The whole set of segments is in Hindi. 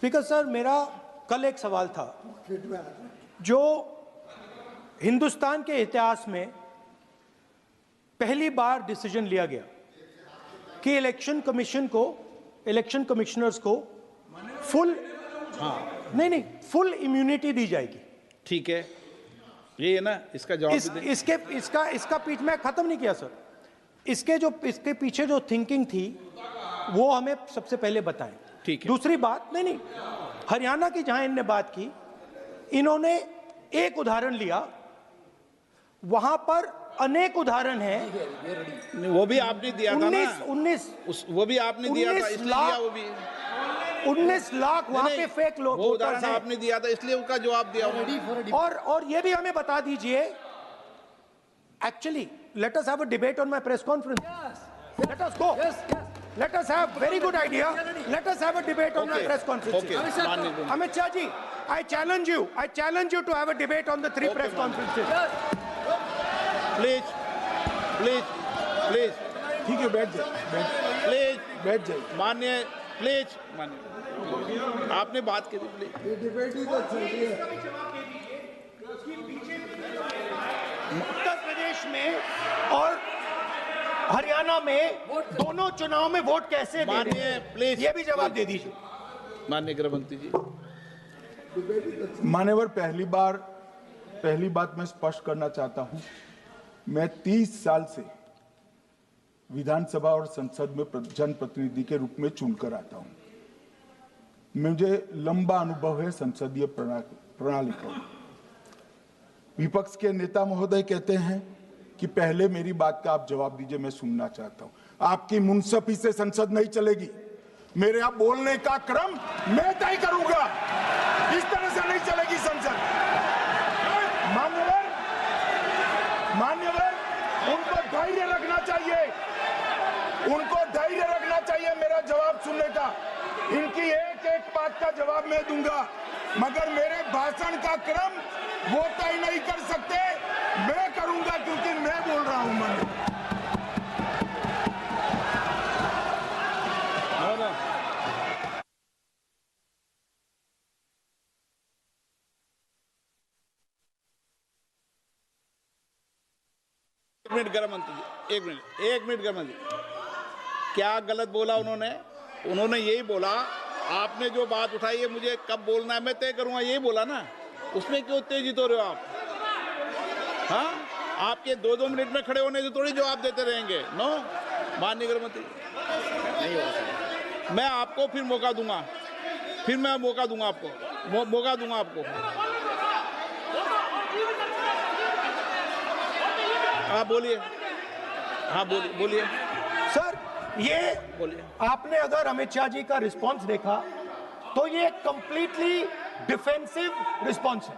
स्पीकर सर, मेरा कल एक सवाल था जो हिंदुस्तान के इतिहास में पहली बार डिसीजन लिया गया कि इलेक्शन कमिश्नर्स को फुल फुल इम्यूनिटी दी जाएगी। ठीक है, ये है ना, इसका जवाब इसका पीछ में खत्म नहीं किया सर। इसके पीछे जो थिंकिंग थी वो हमें सबसे पहले बताएं। ठीक है। दूसरी बात, नहीं, हरियाणा की जहां इनने बात की, इन्होंने एक उदाहरण लिया, वहां पर अनेक उदाहरण हैं। वो भी आपने दिया था ना, 19 वो भी आपने दिया था, इसलिए दिया वो भी 19 लाख वहां पे फेक लोग, वो उदाहरण आपने दिया था, इसलिए उसका जवाब दिया। और ये भी हमें बता दीजिए, actually let us have a debate on my press conference. Let us go, let us have very good idea, let us have a debate on the press conferences. Amit Shah ji, I challenge you to have a debate on the 3 press conferences. Please ठीक है, बैठ जाइए माननीय, प्लीज माननीय, आपने बात की थी, प्लीज। ये डिबेट ही तो चल रही है। उत्तर प्रदेश में और हरियाणा में दोनों चुनाव में वोट कैसे दे रहे हैं, प्लीज ये भी जवाब दे दीजिए। माननीय गृहमंत्री जी। मान्यवर, पहली बात मैं स्पष्ट करना चाहता हूं, मैं 30 साल से विधानसभा और संसद में जनप्रतिनिधि के रूप में चुनकर आता हूं। मुझे लंबा अनुभव है संसदीय प्रणाली का। विपक्ष के नेता महोदय कहते हैं कि पहले मेरी बात का आप जवाब दीजिए, मैं सुनना चाहता हूं। आपकी मुनसफी से संसद नहीं चलेगी। मेरे आप बोलने का क्रम मैं तय करूंगा, इस तरह से नहीं चलेगी संसद। मान्यवर, उनको धैर्य रखना चाहिए, मेरा जवाब सुनने का। इनकी एक एक बात का जवाब मैं दूंगा, मगर मेरे भाषण का क्रम वो तय नहीं कर सकते, मैं करूंगा, क्योंकि मैं बोल रहा हूं। एक मिनट गृहमंत्री जी, एक मिनट गृहमंत्री, क्या गलत बोला उन्होंने यही बोला, आपने जो बात उठाई है मुझे कब बोलना है मैं तय करूंगा, यही बोला ना, उसमें क्यों उत्तेजित हो रहे हो आप? हाँ, आपके 2-2 मिनट में खड़े होने से थोड़ी जवाब देते रहेंगे। नो, माननीय गृहमंत्री, नहीं होगा। मैं आपको फिर मौका दूंगा, आपको। हाँ बोलिए, बोलिए सर, ये बोलिए। आपने अगर अमित शाह जी का रिस्पांस देखा तो ये कंप्लीटली डिफेंसिव रिस्पांस है,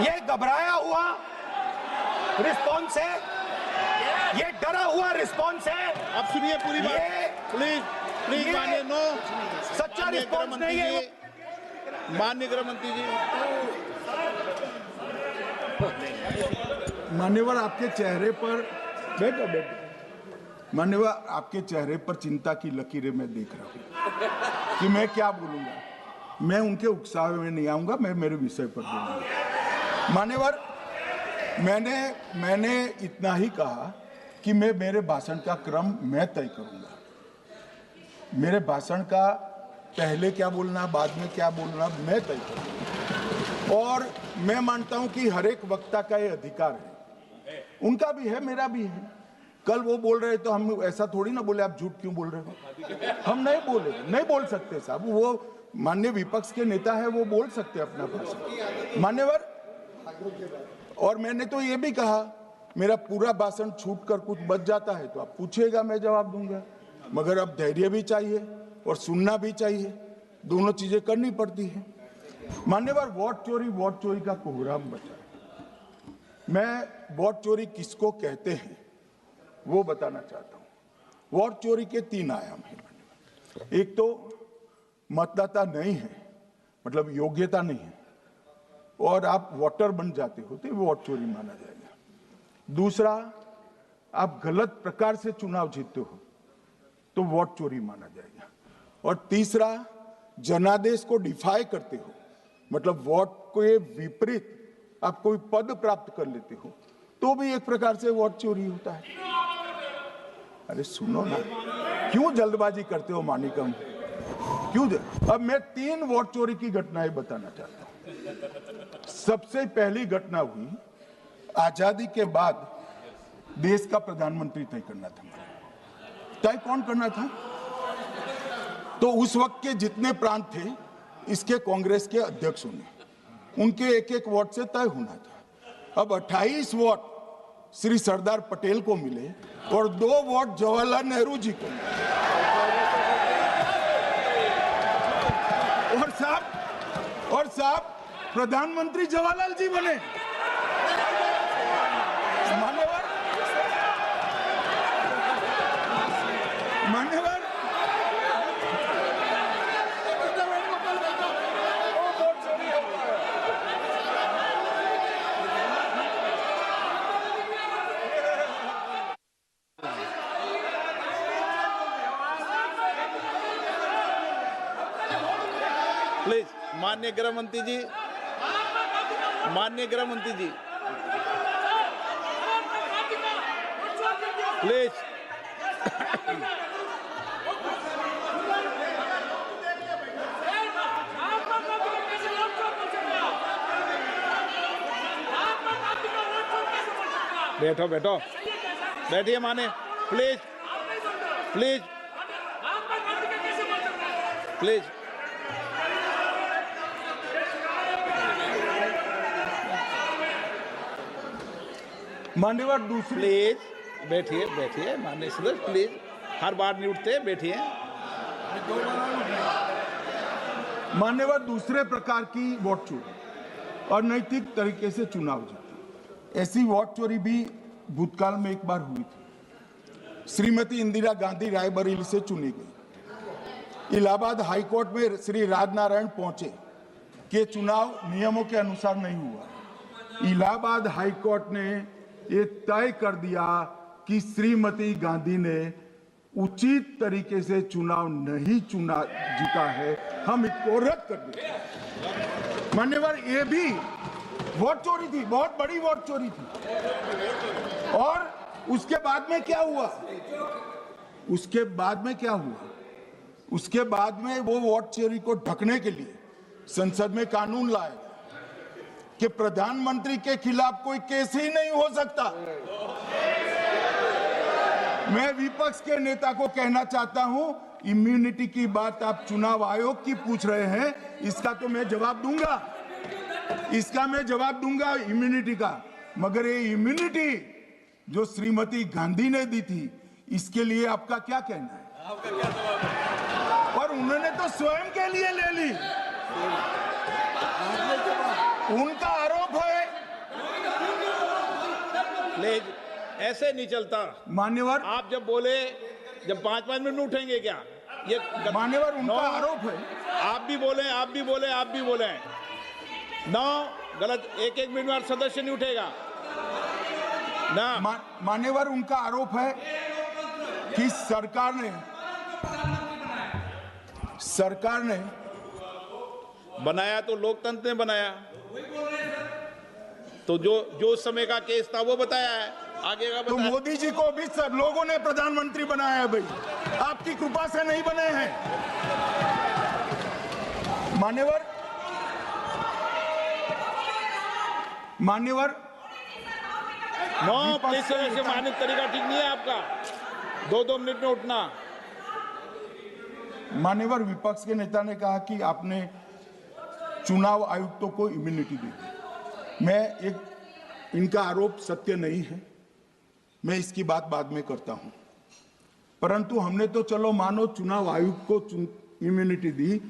ये घबराया हुआ रिस्पांस है, ये डरा हुआ रिस्पांस है। अब सुनिए पूरी बात, प्लीज मानिए। नो, सच्चा रिस्पांस नहीं है। माननीय गृहमंत्री जी, मान्यवर, आपके चेहरे पर बैठो। मान्यवर, आपके चेहरे पर चिंता की लकीरें मैं देख रहा हूं कि मैं क्या बोलूंगा। मैं उनके उकसावे में नहीं आऊंगा, मैं मेरे विषय पर बोलूंगा। मान्यवर, मैंने इतना ही कहा कि मैं मेरे भाषण का क्रम मैं तय करूंगा। मेरे भाषण का पहले क्या बोलना, बाद में क्या बोलना, मैं तय करूंगा। और मैं मानता हूं कि हर एक वक्ता का ये अधिकार है, उनका भी है, मेरा भी है। कल वो बोल रहे तो हम ऐसा थोड़ी ना बोले आप झूठ क्यों बोल रहे हो, हम नहीं बोल सकते साहब। वो माननीय विपक्ष के नेता है, वो बोल सकते अपना भाषण। मान्यवर, और मैंने तो ये भी कहा, मेरा पूरा भाषण छूट कर कुछ बच जाता है तो आप पूछिएगा, मैं जवाब दूंगा, मगर अब धैर्य भी चाहिए और सुनना भी चाहिए, दोनों चीजें करनी पड़ती है। मान्यवर, वोट चोरी का कोहराम बचा। मैं वोट चोरी किसको कहते हैं वो बताना चाहता हूं। वोट चोरी के 3 आयाम हैं। एक तो मतदाता नहीं है, मतलब योग्यता नहीं है, और आप वोटर बन जाते हो तो वोट चोरी माना जाएगा। दूसरा, आप गलत प्रकार से चुनाव जीतते हो तो वोट चोरी माना जाएगा। और तीसरा, जनादेश को डिफाई करते हो, मतलब वोट के विपरीत आप कोई पद प्राप्त कर लेते हो, तो भी एक प्रकार से वोट चोरी होता है। अरे सुनो ना, क्यों जल्दबाजी करते हो मानिकम? क्यों? अब मैं 3 वोट चोरी की घटनाएं बताना चाहता हूं। सबसे पहली घटना हुई आजादी के बाद देश का प्रधानमंत्री तय करना था। तय कौन करना था? तो उस वक्त के जितने प्रांत थे इसके कांग्रेस के अध्यक्षों ने, उनके एक एक वोट से तय होना था। अब 28 वोट श्री सरदार पटेल को मिले और 2 वोट जवाहरलाल नेहरू जी को मिले। और साहब प्रधानमंत्री जवाहरलाल जी बने। मान्यवर प्लीज, माननीय गृह मंत्री जी, माननीय गृह मंत्री जी, प्लीज। बैठो बैठो, बैठिए माने, प्लीज प्लीज प्लीज। मान्यवर दूसरी, प्लीज बैठिए बैठिए माननीय सदस्य, प्लीज, हर बार नहीं उठते, बैठिए। मान्यवर दूसरे प्रकार की वोट चोरी और नैतिक तरीके से चुनाव जीतना, ऐसी वोट चोरी भी भूतकाल में एक बार हुई थी। श्रीमती इंदिरा गांधी रायबरेली से चुनी गई। इलाहाबाद हाईकोर्ट में श्री राजनारायण पहुंचे कि चुनाव नियमों के अनुसार नहीं हुआ। इलाहाबाद हाईकोर्ट ने ये तय कर दिया कि श्रीमती गांधी ने उचित तरीके से चुनाव नहीं जीता है, हम इसको रद्द कर दें। मान्यवर, ये भी वोट चोरी थी, बहुत बड़ी वोट चोरी थी। और उसके बाद में क्या हुआ? उसके बाद में वो वोट चोरी को ढकने के लिए संसद में कानून लाया कि प्रधानमंत्री के खिलाफ कोई केस ही नहीं हो सकता। मैं विपक्ष के नेता को कहना चाहता हूं, इम्यूनिटी की बात आप चुनाव आयोग की पूछ रहे हैं, इसका तो मैं जवाब दूंगा, इम्यूनिटी का। मगर ये इम्यूनिटी जो श्रीमती गांधी ने दी थी, इसके लिए आपका क्या कहना है? और उन्होंने तो स्वयं के लिए ले ली। उनका आरोप है। प्लीज, ऐसे नहीं चलता मान्यवर, आप जब बोले, जब 5-5 मिनट उठेंगे क्या? ये मान्यवर, उनका आरोप है। आप भी बोले। 9 गलत, 1-1 मिनट में सदस्य नहीं उठेगा ना। मान्यवर, उनका आरोप है कि सरकार ने बनाया तो लोकतंत्र ने बनाया, तो जो समय का केस था वो बताया है, आगे का तो बताया। मोदी जी को भी सब लोगों ने प्रधानमंत्री बनाया है भाई, आपकी कृपा से नहीं बने हैं। मान्यवर, प्लीज से मानित तरीका ठीक नहीं है आपका, 2-2 मिनट में उठना। मान्यवर, विपक्ष के नेता ने कहा कि आपने चुनाव आयुक्तों को इम्यूनिटी दी। इनका आरोप सत्य नहीं है, मैं इसकी बात बाद में करता हूं। परंतु हमने तो चलो मानो चुनाव आयुक्त को इम्यूनिटी दी,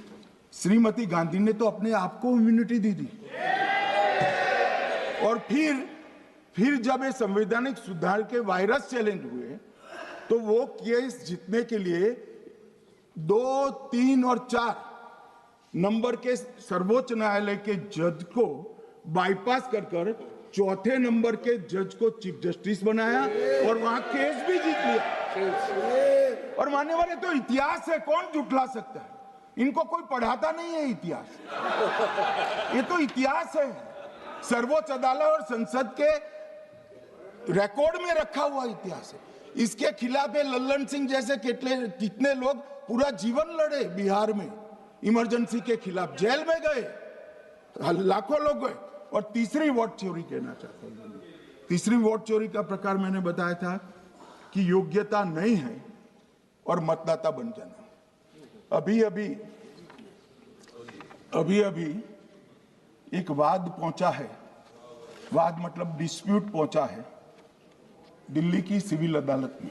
श्रीमती गांधी ने तो अपने आप को इम्यूनिटी दी थी। और फिर जब ये संवैधानिक सुधार के वायरस चैलेंज हुए, तो वो केस जीतने के लिए 2, 3 और 4 नंबर के सर्वोच्च न्यायालय के जज को बाईपास कर चौथे नंबर के जज को चीफ जस्टिस बनाया और वहां केस भी जीत लिया। और मान्यवर, ये तो इतिहास है, कौन झुठला सकता है? इनको कोई पढ़ाता नहीं है इतिहास। ये तो इतिहास है, सर्वोच्च अदालत और संसद के रिकॉर्ड में रखा हुआ इतिहास है। इसके खिलाफ लल्लन सिंह जैसे कितने लोग पूरा जीवन लड़े बिहार में, इमरजेंसी के खिलाफ जेल में गए, लाखों लोग गए। और तीसरी वोट चोरी कहना चाहता हूं, तीसरी वोट चोरी का प्रकार मैंने बताया था कि योग्यता नहीं है और मतदाता बन जाना। अभी अभी एक वाद पहुंचा है, वाद मतलब डिस्प्यूट पहुंचा है दिल्ली की सिविल अदालत में।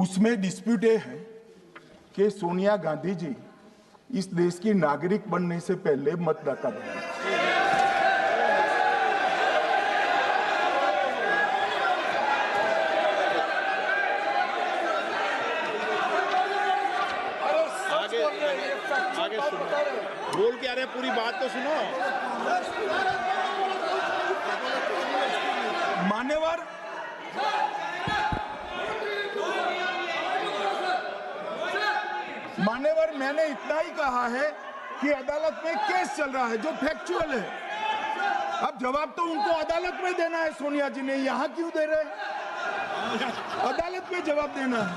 उसमें डिस्प्यूट ये है कि सोनिया गांधी जी इस देश की नागरिक बनने से पहले मतदाता बने। आगे सुनो, बोल क्या रहे, पूरी बात तो सुनो। मान्यवर, मैंने इतना ही कहा है कि अदालत में केस चल रहा है जो फैक्चुअल है। अब जवाब तो उनको अदालत में देना है, सोनिया जी ने यहां क्यों दे रहे हैं? अदालत में जवाब देना है।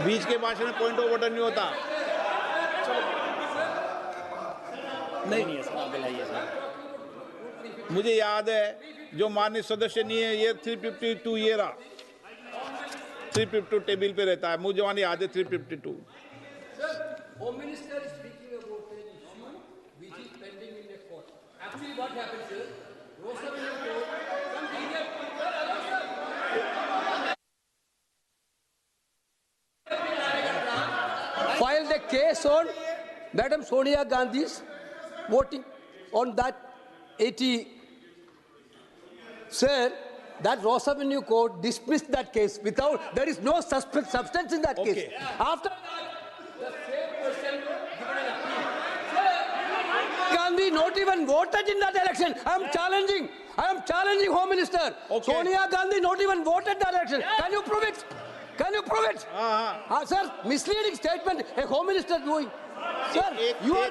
बीच के भाषण में पॉइंट ऑफ ऑर्डर नहीं होता। नहीं है सर, मुझे याद है जो माननीय सदस्य नहीं है, ये 352 ये रहा, 352 टेबल पे रहता है, मुझे वहां याद है 352। Home Minister is speaking about an issue which is pending in the court. Actually, what happens is, Rostam in the court, some senior filed a case on Madam Sonia Gandhi's voting on that 80. Sir, that Ross Avenue court dismissed that case without, there is no substance in that case. After the same person given an appeal. Gandhi not even voted in that election. I am challenging Home Minister. Okay. Sonia Gandhi not even voted that election. Can you prove it? Can you prove it? Sir, misleading statement a Home Minister doing. Sir, you are,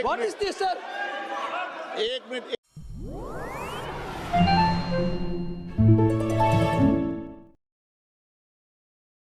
what is this, sir? एक मिनट